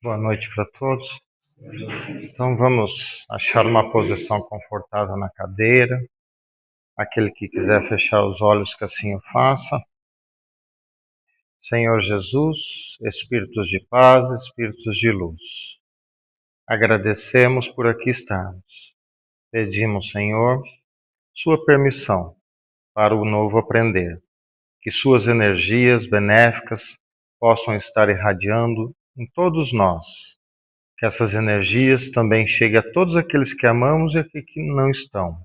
Boa noite para todos. Então vamos achar uma posição confortável na cadeira. Aquele que quiser fechar os olhos, que assim o faça. Senhor Jesus, Espíritos de paz, Espíritos de luz, agradecemos por aqui estarmos. Pedimos, Senhor, sua permissão para o novo aprender, que suas energias benéficas possam estar irradiando em todos nós, que essas energias também cheguem a todos aqueles que amamos e aqueles que não estão,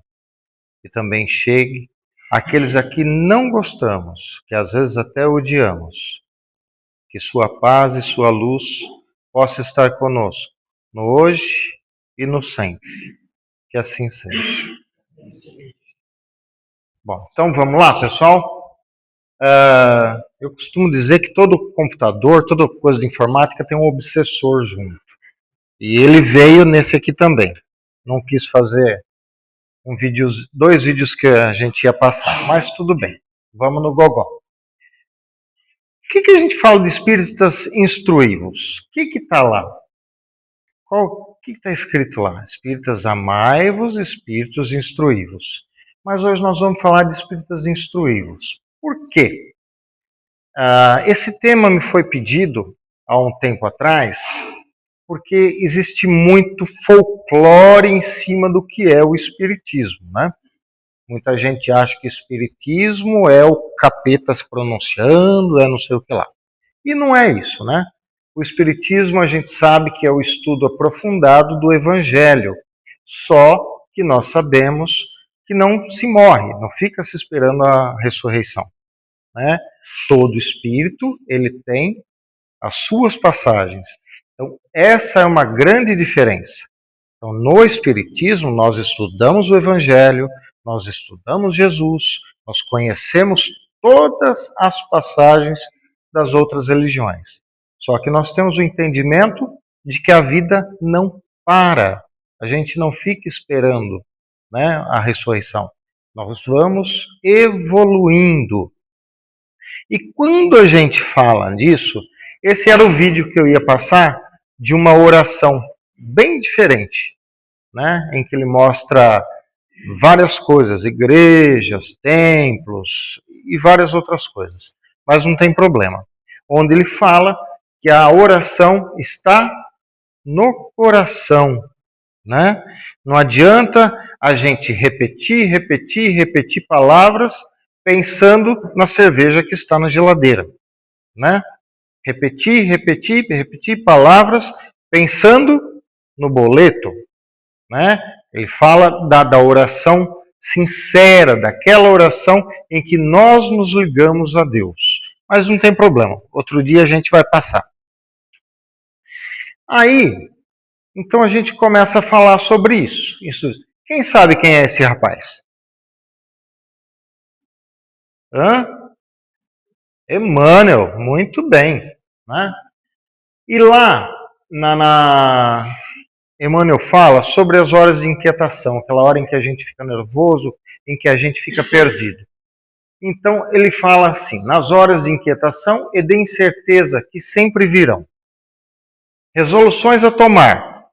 e também chegue àqueles a que não gostamos, que às vezes até odiamos, que sua paz e sua luz possa estar conosco, no hoje e no sempre, que assim seja. Bom, então vamos lá, pessoal. Eu costumo dizer que todo computador, toda coisa de informática tem um obsessor junto. E ele veio nesse aqui também. Não quis fazer dois vídeos que a gente ia passar, mas tudo bem. Vamos no gogó. O que a gente fala de espíritas instruívos? O que está lá? O que está escrito lá? Espíritas amai-vos, espíritos instruívos. Mas hoje nós vamos falar de espíritas instruívos. Por quê? Esse tema me foi pedido há um tempo atrás, porque existe muito folclore em cima do que é o espiritismo, né? Muita gente acha que espiritismo é o capeta se pronunciando, é não sei o que lá. E não é isso, né? O espiritismo a gente sabe que é o estudo aprofundado do evangelho, só que nós sabemos que não se morre, não fica se esperando a ressurreição, né? Todo espírito, ele tem as suas passagens. Então, essa é uma grande diferença. Então, no Espiritismo, nós estudamos o Evangelho, nós estudamos Jesus, nós conhecemos todas as passagens das outras religiões. Só que nós temos o entendimento de que a vida não para. A gente não fica esperando, né, a ressurreição. Nós vamos evoluindo. E quando a gente fala disso, esse era o vídeo que eu ia passar de uma oração bem diferente, né? Em que ele mostra várias coisas, igrejas, templos e várias outras coisas. Mas não tem problema. Onde ele fala que a oração está no coração, né? Não adianta a gente repetir palavras pensando na cerveja que está na geladeira, né? Repetir palavras pensando no boleto, né? Ele fala da oração sincera, daquela oração em que nós nos ligamos a Deus. Mas não tem problema, outro dia a gente vai passar. Aí, então a gente começa a falar sobre isso. Quem sabe quem é esse rapaz? Emmanuel, muito bem, né? E lá, Emmanuel fala sobre as horas de inquietação, aquela hora em que a gente fica nervoso, em que a gente fica perdido. Então, ele fala assim, nas horas de inquietação e de incerteza que sempre virão. Resoluções a tomar,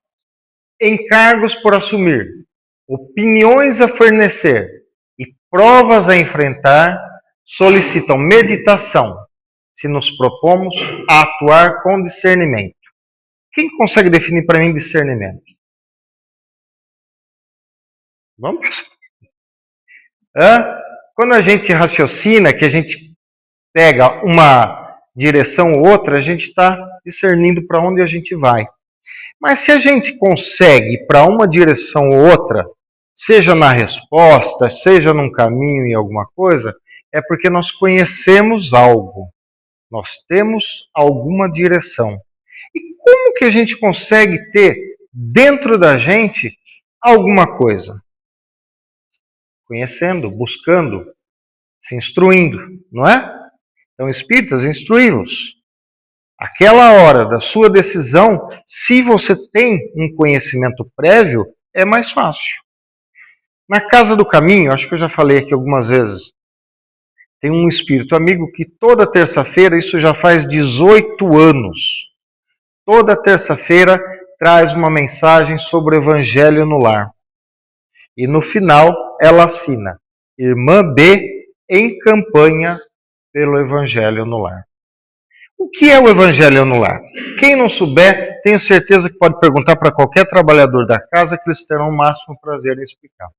encargos por assumir, opiniões a fornecer e provas a enfrentar, solicitam meditação, se nos propomos a atuar com discernimento. Quem consegue definir para mim discernimento? Vamos? Quando a gente raciocina, que a gente pega uma direção ou outra, a gente está discernindo para onde a gente vai. Mas se a gente consegue para uma direção ou outra, seja na resposta, seja num caminho em alguma coisa, é porque nós conhecemos algo. Nós temos alguma direção. E como que a gente consegue ter dentro da gente alguma coisa? Conhecendo, buscando, se instruindo, não é? Então, espíritas, instruí-vos. Aquela hora da sua decisão, se você tem um conhecimento prévio, é mais fácil. Na Casa do Caminho, acho que eu já falei aqui algumas vezes, tem um espírito amigo que toda terça-feira, isso já faz 18 anos, toda terça-feira traz uma mensagem sobre o Evangelho no Lar. E no final ela assina: Irmã B em campanha pelo Evangelho no Lar. O que é o Evangelho no Lar? Quem não souber, tenho certeza que pode perguntar para qualquer trabalhador da casa que eles terão o máximo prazer em explicar.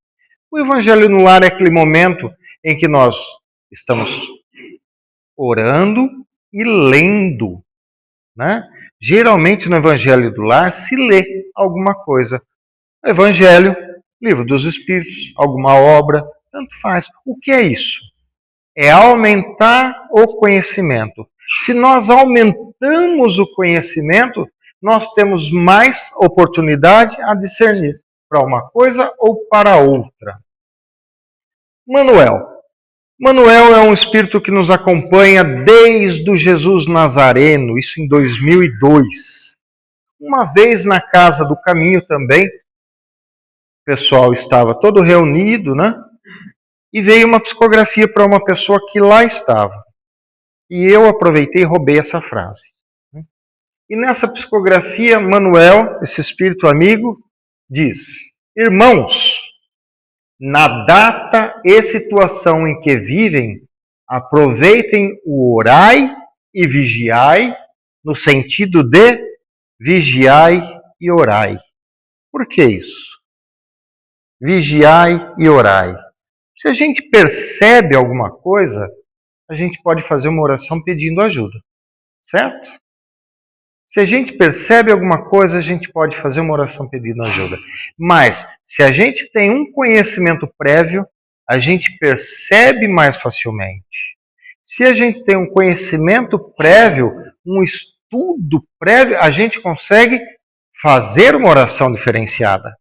O Evangelho no Lar é aquele momento em que nós estamos orando e lendo, né? Geralmente no Evangelho do Lar se lê alguma coisa. O Evangelho, Livro dos Espíritos, alguma obra, tanto faz. O que é isso? É aumentar o conhecimento. Se nós aumentamos o conhecimento, nós temos mais oportunidade a discernir para uma coisa ou para outra. Manuel. Manuel é um espírito que nos acompanha desde o Jesus Nazareno, isso em 2002. Uma vez na Casa do Caminho também, o pessoal estava todo reunido, né? E veio uma psicografia para uma pessoa que lá estava. E eu aproveitei e roubei essa frase. E nessa psicografia, Manuel, esse espírito amigo, diz: Irmãos, na data e situação em que vivem, aproveitem o orai e vigiai, no sentido de vigiai e orai. Por que isso? Vigiai e orai. Se a gente percebe alguma coisa, a gente pode fazer uma oração pedindo ajuda, certo? Se a gente percebe alguma coisa, a gente pode fazer uma oração pedindo ajuda. Mas, se a gente tem um conhecimento prévio, a gente percebe mais facilmente. Se a gente tem um conhecimento prévio, um estudo prévio, a gente consegue fazer uma oração diferenciada,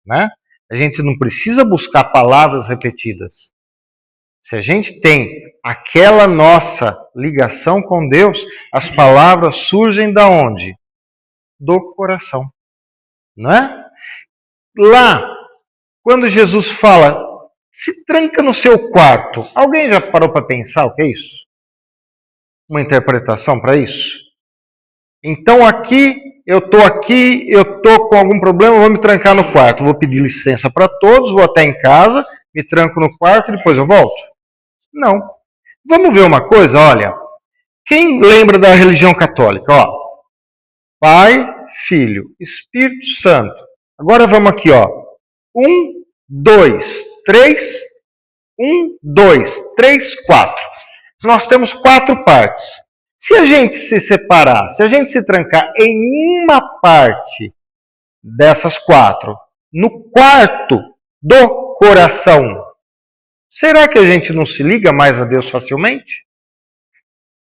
né? A gente não precisa buscar palavras repetidas. Se a gente tem aquela nossa ligação com Deus, as palavras surgem da onde? Do coração, não é? Lá, quando Jesus fala, se tranca no seu quarto, alguém já parou para pensar o que é isso? Uma interpretação para isso? Então eu estou com algum problema, vou me trancar no quarto, vou pedir licença para todos, vou até em casa, me tranco no quarto e depois eu volto? Não. Vamos ver uma coisa, olha. Quem lembra da religião católica? Ó, Pai, Filho, Espírito Santo. Agora vamos aqui, ó. 1, 2, 3. 1, 2, 3, 4. Nós temos 4 partes. Se a gente se separar, se a gente se trancar em uma parte dessas 4, no quarto do coração, será que a gente não se liga mais a Deus facilmente?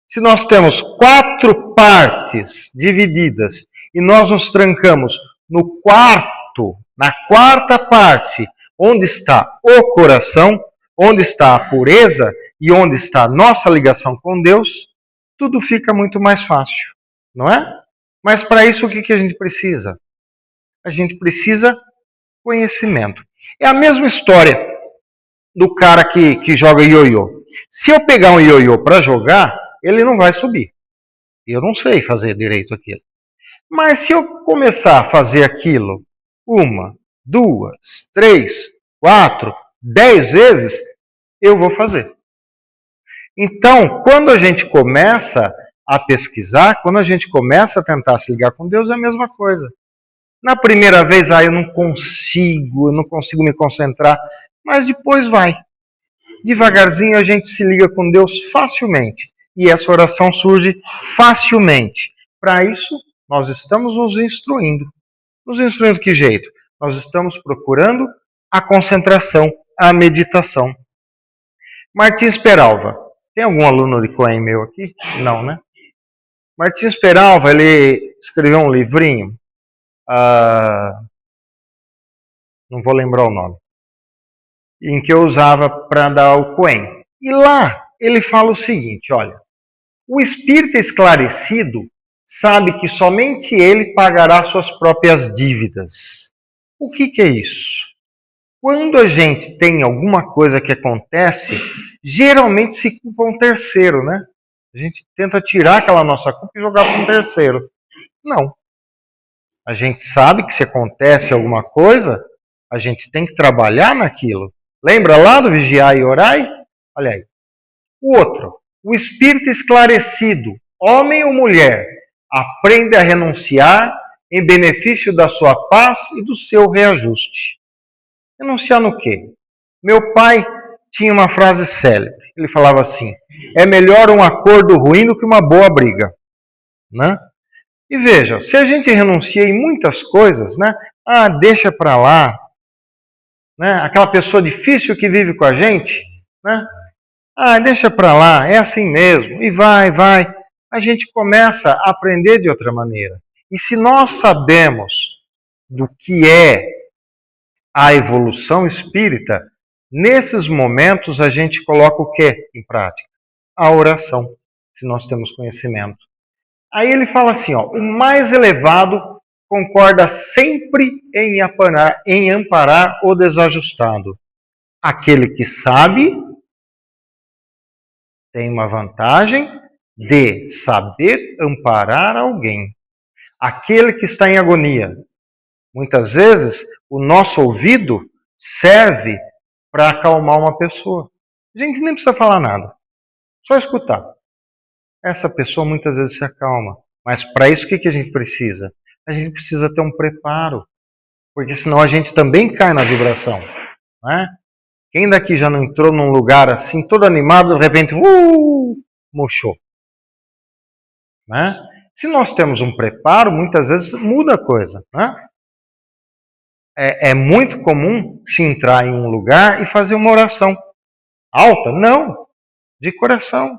Se nós temos 4 partes divididas e nós nos trancamos no quarto, na quarta parte, onde está o coração, onde está a pureza e onde está a nossa ligação com Deus, tudo fica muito mais fácil, não é? Mas para isso o que a gente precisa? A gente precisa conhecimento. É a mesma história do cara que joga ioiô. Se eu pegar um ioiô para jogar, ele não vai subir. Eu não sei fazer direito aquilo. Mas se eu começar a fazer aquilo 1, 2, 3, 4, 10 vezes, eu vou fazer. Então, quando a gente começa a pesquisar, quando a gente começa a tentar se ligar com Deus, é a mesma coisa. Na primeira vez, eu não consigo me concentrar, mas depois vai. Devagarzinho a gente se liga com Deus facilmente. E essa oração surge facilmente. Para isso, nós estamos nos instruindo. Nos instruindo de que jeito? Nós estamos procurando a concentração, a meditação. Martins Peralva. Tem algum aluno de Coen meu aqui? Não, né? Martins Peralva, ele escreveu um livrinho, não vou lembrar o nome, em que eu usava para dar o Coen. E lá ele fala o seguinte, olha, o espírito esclarecido sabe que somente ele pagará suas próprias dívidas. O que é isso? Quando a gente tem alguma coisa que acontece, geralmente se culpa um terceiro, né? A gente tenta tirar aquela nossa culpa e jogar para um terceiro. Não. A gente sabe que se acontece alguma coisa, a gente tem que trabalhar naquilo. Lembra lá do vigiar e orai? Olha aí. O outro, o espírito esclarecido, homem ou mulher, aprende a renunciar em benefício da sua paz e do seu reajuste. Renunciar no quê? Meu pai tinha uma frase célebre. Ele falava assim: é melhor um acordo ruim do que uma boa briga. Né? E veja, se a gente renuncia em muitas coisas, né? Ah, deixa pra lá. Né? Aquela pessoa difícil que vive com a gente, né? Ah, deixa pra lá, é assim mesmo. E vai. A gente começa a aprender de outra maneira. E se nós sabemos do que é a evolução espírita, nesses momentos a gente coloca o que em prática? A oração, se nós temos conhecimento. Aí ele fala assim, ó, o mais elevado concorda sempre em amparar o desajustado. Aquele que sabe tem uma vantagem de saber amparar alguém. Aquele que está em agonia. Muitas vezes, o nosso ouvido serve para acalmar uma pessoa. A gente nem precisa falar nada, só escutar. Essa pessoa muitas vezes se acalma. Mas para isso, o que a gente precisa? A gente precisa ter um preparo, porque senão a gente também cai na vibração. Né? Quem daqui já não entrou num lugar assim, todo animado, de repente, murchou. Né? Se nós temos um preparo, muitas vezes muda a coisa. Né? É muito comum se entrar em um lugar e fazer uma oração alta? Não, de coração.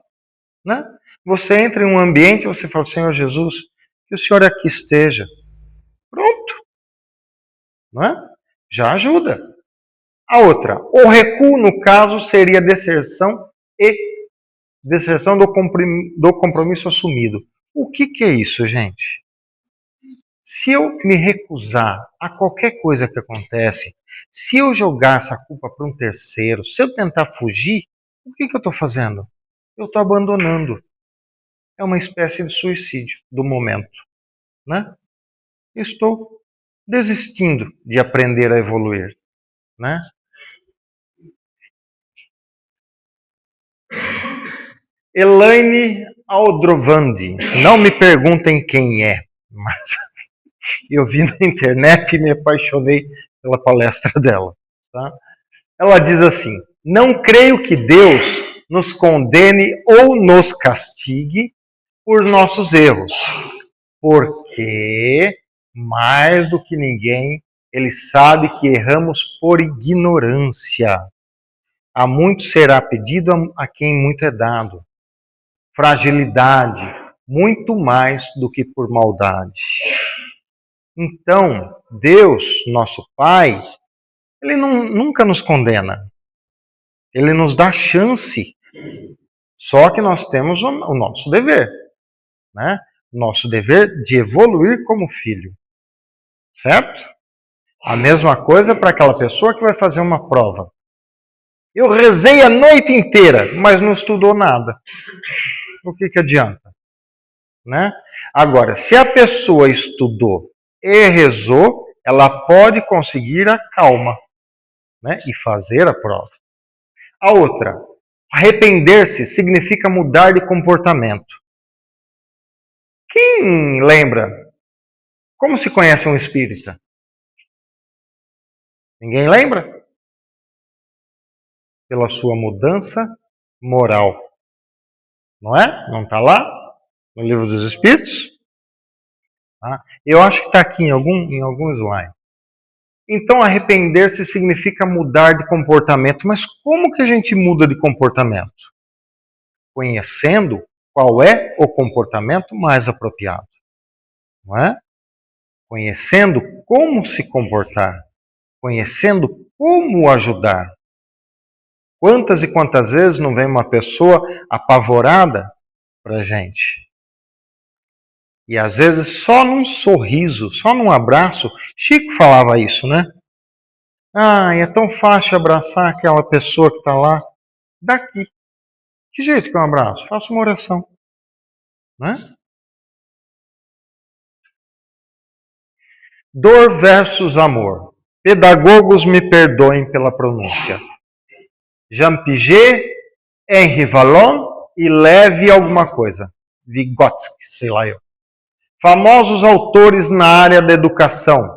Né? Você entra em um ambiente e você fala, Senhor Jesus, que o Senhor aqui esteja. Pronto. Não é? Já ajuda. A outra, o recuo, no caso, seria deserção do compromisso assumido. O que é isso, gente? Se eu me recusar a qualquer coisa que acontece, se eu jogar essa culpa para um terceiro, se eu tentar fugir, o que eu estou fazendo? Eu estou abandonando. É uma espécie de suicídio do momento. Né? Eu estou desistindo de aprender a evoluir. Né? Elaine Aldrovandi. Não me perguntem quem é, mas eu vi na internet e me apaixonei pela palestra dela. Tá? Ela diz assim, não creio que Deus nos condene ou nos castigue por nossos erros, porque, mais do que ninguém, Ele sabe que erramos por ignorância. A muito será pedido a quem muito é dado. Fragilidade, muito mais do que por maldade. Então, Deus, nosso Pai, Ele nunca nos condena. Ele nos dá chance. Só que nós temos o nosso dever. Né? Nosso dever de evoluir como filho. Certo? A mesma coisa para aquela pessoa que vai fazer uma prova. Eu rezei a noite inteira, mas não estudou nada. O que adianta? Né? Agora, se a pessoa estudou e rezou, ela pode conseguir a calma, né? E fazer a prova. A outra, arrepender-se significa mudar de comportamento. Quem lembra? Como se conhece um espírita? Ninguém lembra? Pela sua mudança moral. Não é? Não está lá? No Livro dos Espíritos? Tá? Eu acho que está aqui em algum slide. Então, arrepender-se significa mudar de comportamento. Mas como que a gente muda de comportamento? Conhecendo qual é o comportamento mais apropriado. Não é? Conhecendo como se comportar. Conhecendo como ajudar. Quantas e quantas vezes não vem uma pessoa apavorada para a gente? E às vezes só num sorriso, só num abraço. Chico falava isso, né? Ah, é tão fácil abraçar aquela pessoa que está lá. Daqui. Que jeito que eu abraço? Faço uma oração. Né? Dor versus amor. Pedagogos me perdoem pela pronúncia. Jean Piaget, Henri Vallon e Levi alguma coisa. Vygotsky, sei lá eu. Famosos autores na área da educação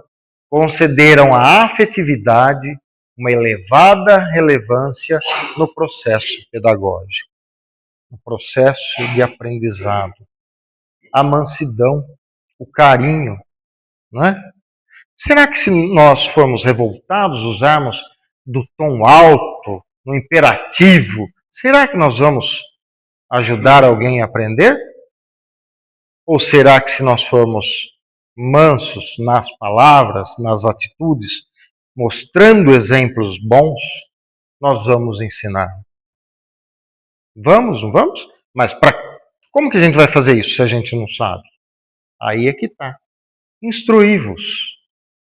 concederam à afetividade uma elevada relevância no processo pedagógico, no processo de aprendizado. A mansidão, o carinho, não é? Será que se nós formos revoltados, usarmos do tom alto, no imperativo, será que nós vamos ajudar alguém a aprender? Ou será que se nós formos mansos nas palavras, nas atitudes, mostrando exemplos bons, nós vamos ensinar? Vamos, não vamos? Mas como que a gente vai fazer isso se a gente não sabe? Aí é que está. Instruí-vos.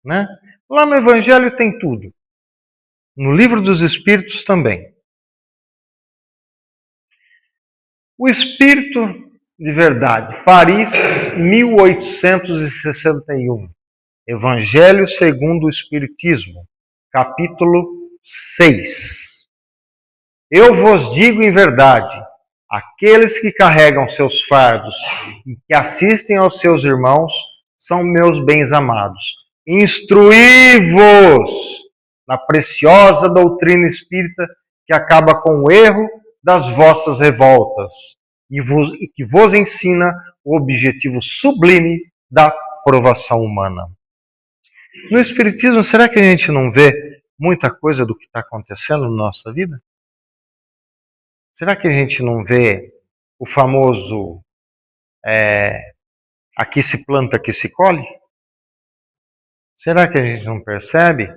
Né? Lá no Evangelho tem tudo. No Livro dos Espíritos também. O Espírito de Verdade, Paris, 1861. Evangelho segundo o Espiritismo, capítulo 6. Eu vos digo em verdade, aqueles que carregam seus fardos e que assistem aos seus irmãos são meus bens amados. Instruí-vos na preciosa doutrina espírita que acaba com o erro das vossas revoltas e que vos ensina o objetivo sublime da provação humana. No Espiritismo, será que a gente não vê muita coisa do que está acontecendo na nossa vida? Será que a gente não vê o famoso aqui se planta, aqui se colhe? Será que a gente não percebe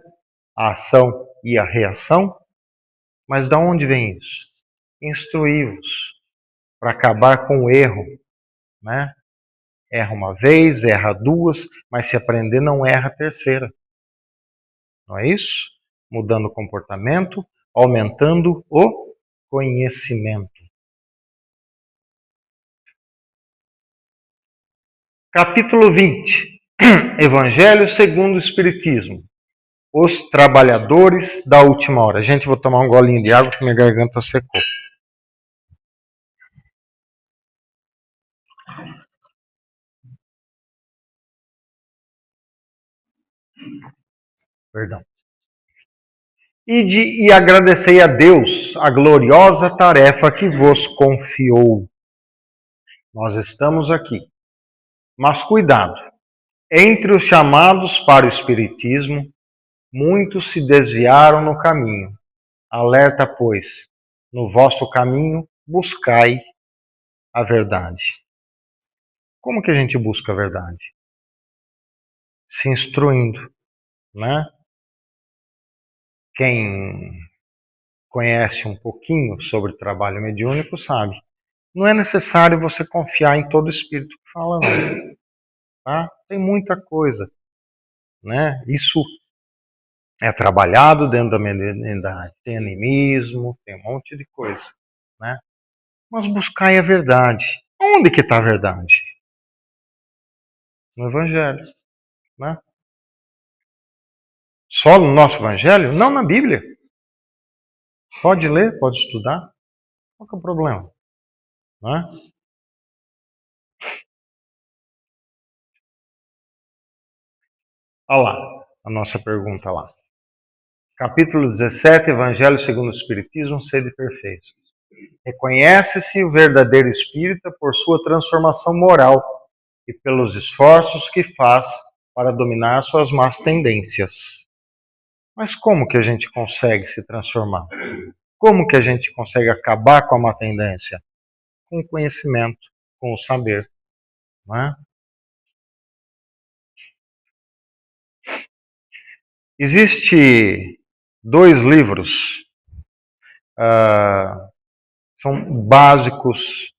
a ação e a reação? Mas de onde vem isso? Instruí-vos para acabar com o erro, né? Erra uma vez, erra duas, mas se aprender não erra a terceira. Não é isso? Mudando o comportamento, aumentando o conhecimento. Capítulo 20. Evangelho segundo o Espiritismo. Os trabalhadores da última hora. Gente, vou tomar um golinho de água porque minha garganta secou. Perdão. Ide e agradecei a Deus a gloriosa tarefa que vos confiou. Nós estamos aqui. Mas cuidado, entre os chamados para o Espiritismo, muitos se desviaram no caminho. Alerta, pois, no vosso caminho buscai a verdade. Como que a gente busca a verdade? Se instruindo, né? Quem conhece um pouquinho sobre o trabalho mediúnico sabe. Não é necessário você confiar em todo espírito que fala, não. Tá? Tem muita coisa, né? Isso é trabalhado dentro da mediunidade. Tem animismo, tem um monte de coisa, né? Mas buscai a verdade. Onde que está a verdade? No Evangelho, né? Só no nosso Evangelho? Não na Bíblia. Pode ler, pode estudar. Qual que é o problema? Né? Olha lá, a nossa pergunta lá. Capítulo 17, Evangelho segundo o Espiritismo, sede perfeito. Reconhece-se o verdadeiro espírita por sua transformação moral e pelos esforços que faz para dominar suas más tendências. Mas como que a gente consegue se transformar? Como que a gente consegue acabar com a má tendência? Com o conhecimento, com o saber. Não é? Existe 2 livros, são básicos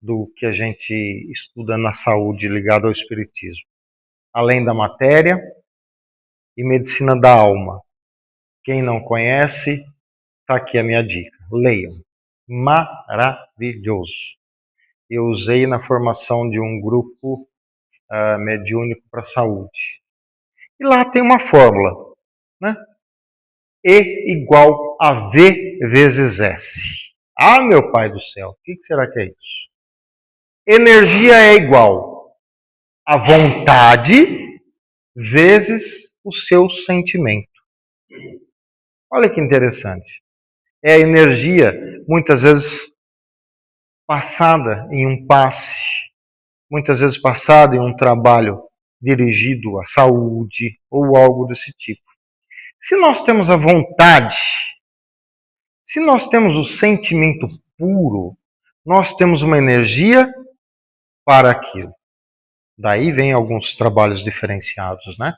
do que a gente estuda na saúde ligado ao espiritismo. Além da matéria e medicina da alma. Quem não conhece, está aqui a minha dica. Leiam. Maravilhoso. Eu usei na formação de um grupo mediúnico para a saúde. E lá tem uma fórmula, né? E igual a V vezes S. Ah, meu pai do céu, o que será que é isso? Energia é igual a vontade vezes o seu sentimento. Olha que interessante. É a energia, muitas vezes, passada em um passe, muitas vezes passada em um trabalho dirigido à saúde ou algo desse tipo. Se nós temos a vontade, se nós temos o sentimento puro, nós temos uma energia para aquilo. Daí vem alguns trabalhos diferenciados, né?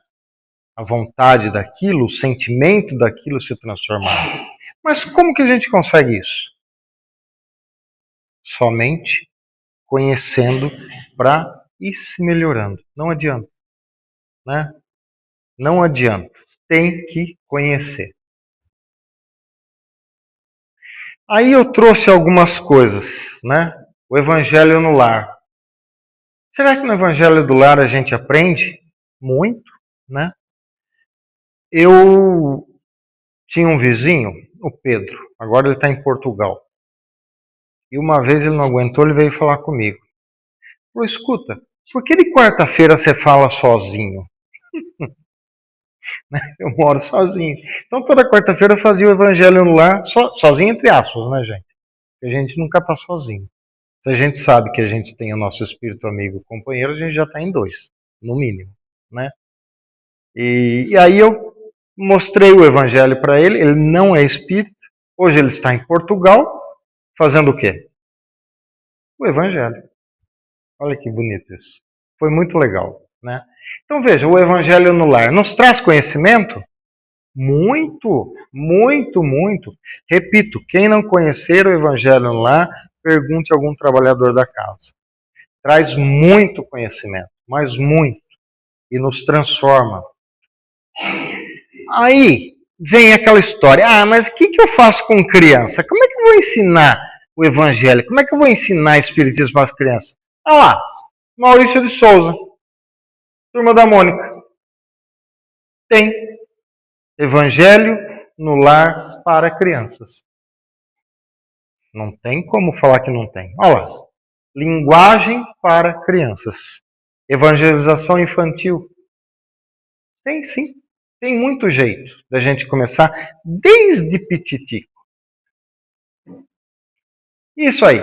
A vontade daquilo, o sentimento daquilo se transformar. Mas como que a gente consegue isso? Somente conhecendo para ir se melhorando. Não adianta, né? Não adianta. Tem que conhecer. Aí eu trouxe algumas coisas, né? O Evangelho no Lar. Será que no Evangelho do Lar a gente aprende? Muito, né? Eu tinha um vizinho, o Pedro, agora ele está em Portugal. E uma vez ele não aguentou, ele veio falar comigo. Falou, escuta, por que de quarta-feira você fala sozinho? Eu moro sozinho. Então toda quarta-feira eu fazia o Evangelho no Lar, sozinho entre aspas, né, gente? Porque a gente nunca está sozinho. Se a gente sabe que a gente tem o nosso espírito amigo companheiro, a gente já está em 2, no mínimo, né? E aí eu mostrei o Evangelho para ele, ele não é espírita, hoje ele está em Portugal, fazendo o quê? O Evangelho. Olha que bonito isso. Foi muito legal, né? Então veja, o Evangelho no Lar nos traz conhecimento? Muito, muito, muito. Repito, quem não conhecer o Evangelho no Lar, pergunte a algum trabalhador da casa. Traz muito conhecimento, mas muito, e nos transforma. Aí vem aquela história, mas o que eu faço com criança? Como é que eu vou ensinar o Evangelho? Como é que eu vou ensinar Espiritismo para as crianças? Ah lá, Maurício de Souza, Turma da Mônica. Tem Evangelho no Lar para crianças. Não tem como falar que não tem. Olha lá, linguagem para crianças. Evangelização infantil. Tem sim. Tem muito jeito da gente começar desde pititico. Isso aí.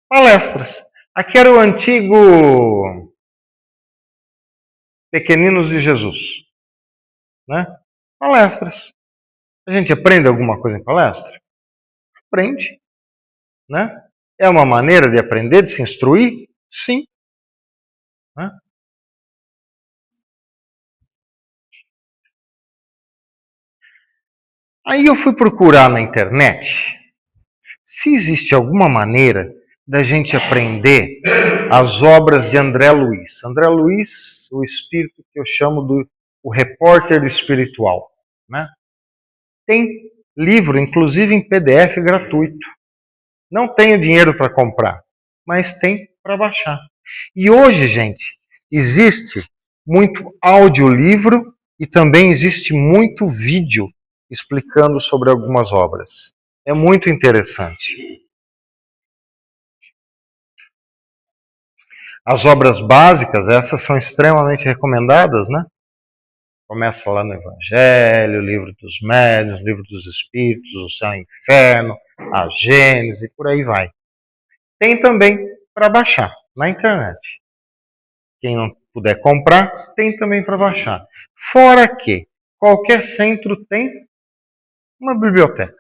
Palestras. Aqui era o antigo Pequeninos de Jesus. Né? Palestras. A gente aprende alguma coisa em palestra? Aprende. Né? É uma maneira de aprender, de se instruir? Sim. Né? Aí eu fui procurar na internet se existe alguma maneira da gente aprender as obras de André Luiz. André Luiz, o espírito que eu chamo do o repórter espiritual. Né? Tem livro, inclusive em PDF gratuito. Não tenho dinheiro para comprar, mas tem para baixar. E hoje, gente, existe muito audiolivro e também existe muito vídeo explicando sobre algumas obras. É muito interessante. As obras básicas, essas são extremamente recomendadas, né? Começa lá no Evangelho, Livro dos Médiuns, Livro dos Espíritos, O Céu e o Inferno, a Gênese, por aí vai. Tem também para baixar na internet. Quem não puder comprar, tem também para baixar. Fora que qualquer centro tem uma biblioteca,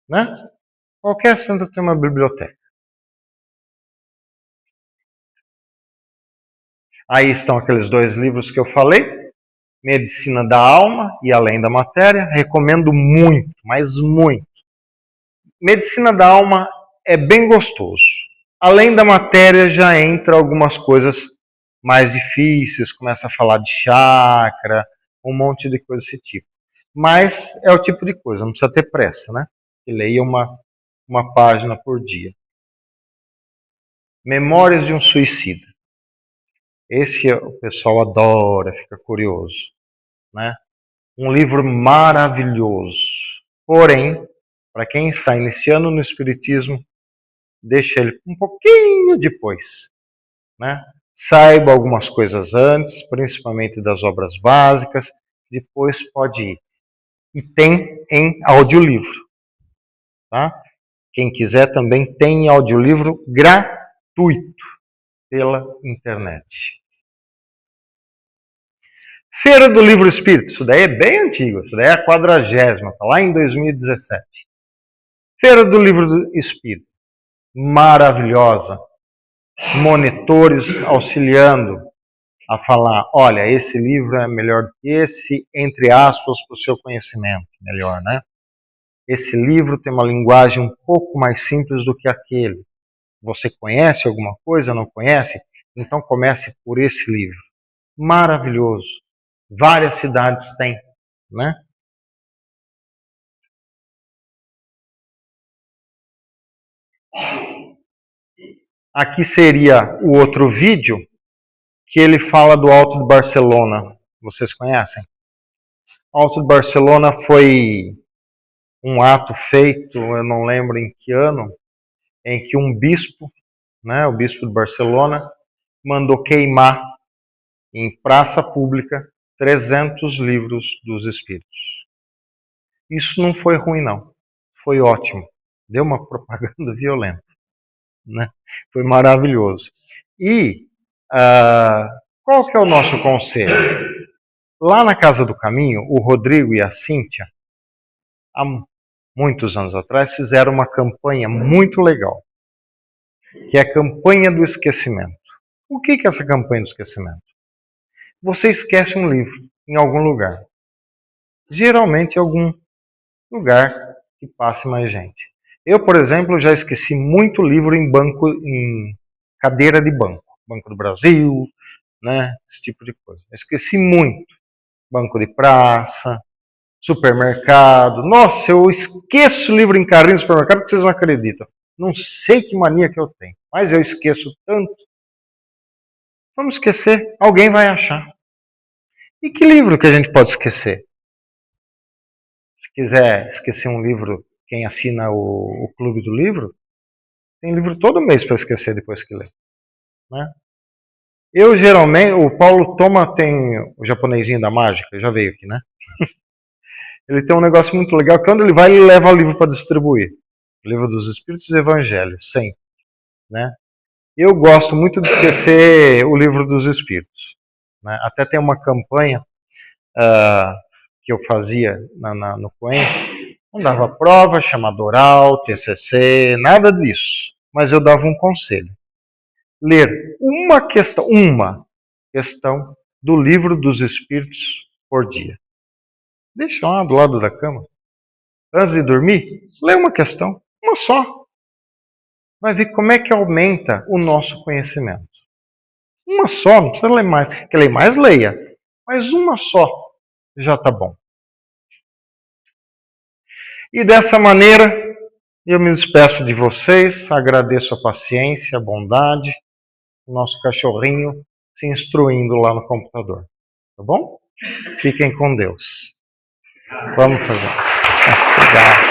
né? Qualquer centro tem uma biblioteca. Aí estão aqueles 2 livros que eu falei, Medicina da Alma e Além da Matéria. Recomendo muito, mas muito. Medicina da Alma é bem gostoso. Além da Matéria já entra algumas coisas mais difíceis, começa a falar de chakra, um monte de coisa desse tipo. Mas é o tipo de coisa, não precisa ter pressa, né? E leia uma página por dia. Memórias de um Suicida. Esse o pessoal adora, fica curioso, né? Um livro maravilhoso. Porém, para quem está iniciando no Espiritismo, deixa ele um pouquinho depois, né? Saiba algumas coisas antes, principalmente das obras básicas, depois pode ir. E tem em audiolivro, tá? Quem quiser também tem em audiolivro gratuito pela internet. Feira do Livro Espírita, isso daí é bem antigo, isso daí é a 40ª, tá lá em 2017. Feira do Livro Espírita, maravilhosa, monitores auxiliando a falar, olha, esse livro é melhor que esse, entre aspas, para o seu conhecimento, melhor, né? Esse livro tem uma linguagem um pouco mais simples do que aquele. Você conhece alguma coisa, não conhece? Então comece por esse livro. Maravilhoso. Várias cidades têm, né? Aqui seria o outro vídeo, que ele fala do Alto de Barcelona. Vocês conhecem? O Alto de Barcelona foi um ato feito, eu não lembro em que ano, em que um bispo, né, o bispo de Barcelona, mandou queimar em praça pública 300 livros dos Espíritos. Isso não foi ruim, não. Foi ótimo. Deu uma propaganda violenta, né? Foi maravilhoso. E qual que é o nosso conselho? Lá na Casa do Caminho, o Rodrigo e a Cíntia, há muitos anos atrás, fizeram uma campanha muito legal, que é a campanha do esquecimento. O que é essa campanha do esquecimento? Você esquece um livro em algum lugar. Geralmente em algum lugar que passe mais gente. Eu, por exemplo, já esqueci muito livro em cadeira de banco. Banco do Brasil, né? Esse tipo de coisa. Eu esqueci muito. Banco de praça, supermercado. Nossa, eu esqueço livro em carrinho no supermercado que vocês não acreditam. Não sei que mania que eu tenho, mas eu esqueço tanto. Vamos esquecer, alguém vai achar. E que livro que a gente pode esquecer? Se quiser esquecer um livro, quem assina o Clube do Livro, tem livro todo mês para esquecer depois que lê, né? Eu geralmente, o Paulo Toma tem o japonesinho da mágica, já veio aqui, né? Ele tem um negócio muito legal, quando ele vai, ele leva o livro para distribuir. O Livro dos Espíritos e Evangelhos, sempre, né? Eu gosto muito de esquecer o Livro dos Espíritos, né? Até tem uma campanha que eu fazia no Coen, não dava prova, chamada oral, TCC, nada disso. Mas eu dava um conselho. Ler uma questão do Livro dos Espíritos por dia. Deixa lá do lado da cama. Antes de dormir, lê uma questão, uma só. Vai ver como é que aumenta o nosso conhecimento. Uma só, não precisa ler mais. Quer ler mais, leia. Mas uma só já está bom. E dessa maneira, eu me despeço de vocês, agradeço a paciência, a bondade, o nosso cachorrinho se instruindo lá no computador. Tá bom? Fiquem com Deus. Vamos fazer. Obrigado.